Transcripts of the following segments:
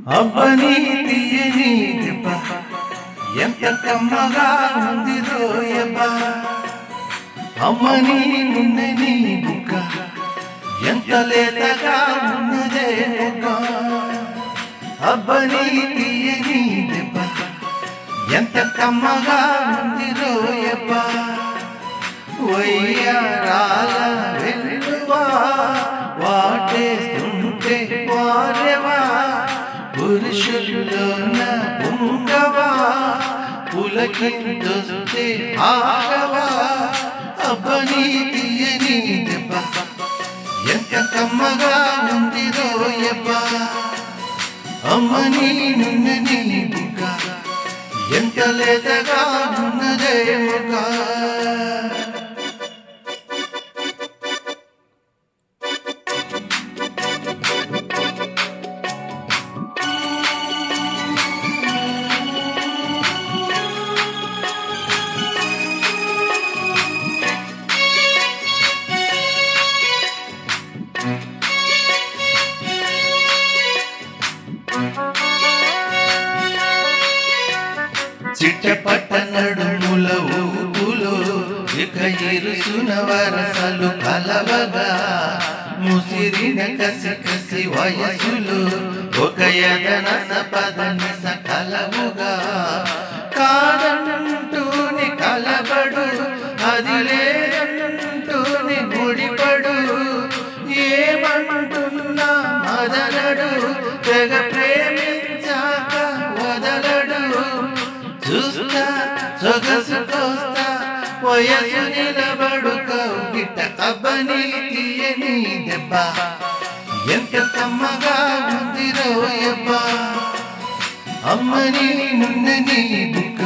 అబ్బని తీయని దెబ్బ ఎంత కమ్మగా ఉంది రోయబ్బ అమ్మని నిన్నని బుక్క ఎంత లేతగా ఉన్నదే బుక్క అబ్బని తీయని దెబ్బ ఎంత కమ్మగా ఉంది రోయబ్బ వయ్యారాల వెల్లువా వాటేస్తుంటే వారెవా పురుషుల్లోన పొంగవా పులకిందొస్తే ఆగవా అబ్బని తీయని దెబ్బ ఎంత కమ్మగా ఉంది రోయబ్బ అమ్మని నున్నని బుక్క ఎంత లేతగా ఉన్నదే ముఖ చిట్టపట్ట నడుముల ఊపులో ఇక ఇరుసున వరసలు కలవగా ముసిరిన కసి కసి వయసులో ఒక యదనస పదనస కలవుగా కాదంటూని కలబడు అది లేదంటూని ముడిపడు ఏమంటున్నా మదనడు తెగ ప్రేమించాక వదలడు చూస్తా సొగసుకొస్తా వయసు నిలబడు కౌగిట అబ్బని తీయని దెబ్బ ఎంత కమ్మగా ఉంది రోయబ్బ అమ్మని నున్నని బుక్క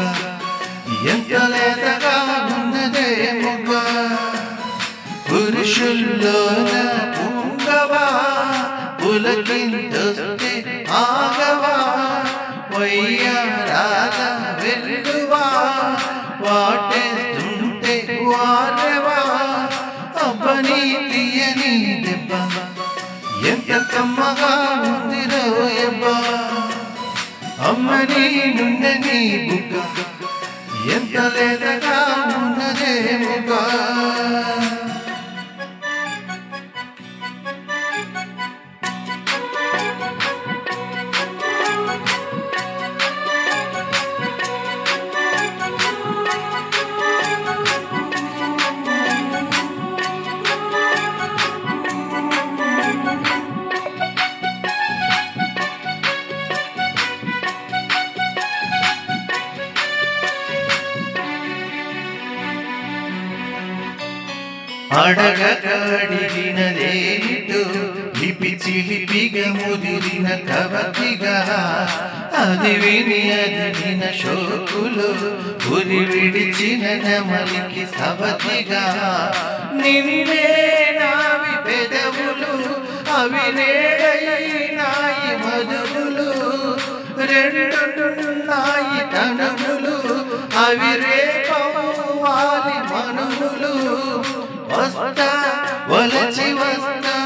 ఎంత లేతగా ఉన్నదే ముగ్గ పురుషుల్లోన పొంగవా పులకిందొస్తే ఆగవా వయ్యారాల వెల్లువా వాటేస్తుంటే వారెవా అబ్బని తీయని దెబ్బ ఎంత కమ్మగా ఉంది రోయబ్బ అమ్మని నుండని బుగ్గ ఎంత లేతగా ఉన్నదే ముఖ అడగడిగినదేమిటో లిపి చిలిపిగా ముదిరిన కవతిగా అది విని అదిన శోకులు ఉరి విడిచిన నమలికి సవతిగా నిన్నే నావి పెదవులు అవి నేడైనాయి మధువులు రెండున్నాయి తనములు అవి రేపవాలి మనువులు వస్తా వలచి వస్తా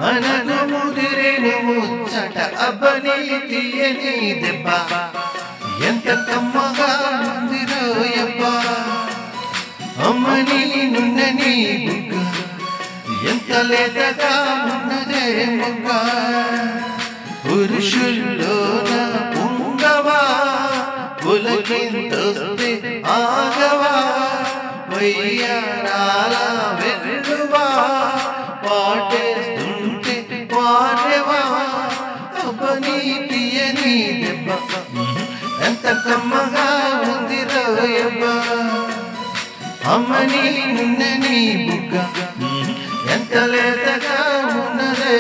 మనను ముదిరేను ముచ్చట అబ్బని తీయని దెబ్బ ఎంత కమ్మగా ఉంది రోయబ్బ అమ్మని నున్నని బుగ్గ ఎంత లేతగా ఉన్నదే ముగ్గ పురుషుల్లోన పొంగవా పులకిందొస్తే ఆగవా వయ్యారాల వెల్లువా వాటేస్తుంటే వారెవా అబ్బని తీయని దెబ్బ ఎంత కమ్మగా ఉంది రోయబ్బ అమ్మని నున్నని బుగ్గ ఎంత లేతగా ఉన్నదే